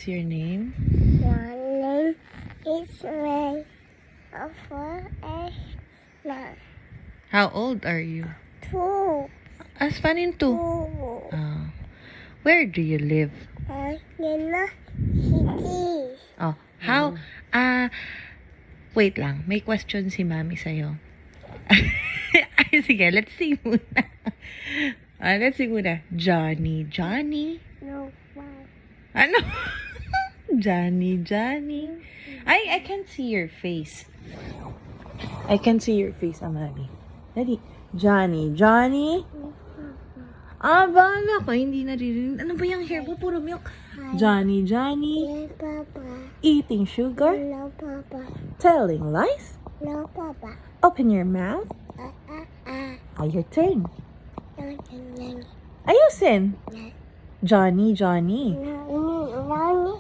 What's your name? My name is Ray. For now. How old are you? 2. As panin to? 2. Where do you live? Yellow City. Oh, how? Wait lang. May question si Mami sa'yo. Ay, sige, let's see muna. Let's see muna. Johnny. No, wow. Ano? Johnny. I can see your face. I can see your face, Amani. Dali. Johnny. Bala ko. Hindi naririnig. Ano ba yung hair mo? Puro milk. Johnny. Yes, Papa. Eating sugar. No, Papa. Telling lies. No, Papa. Open your mouth. Your turn. No, Ayusin. no, Johnny. no, no.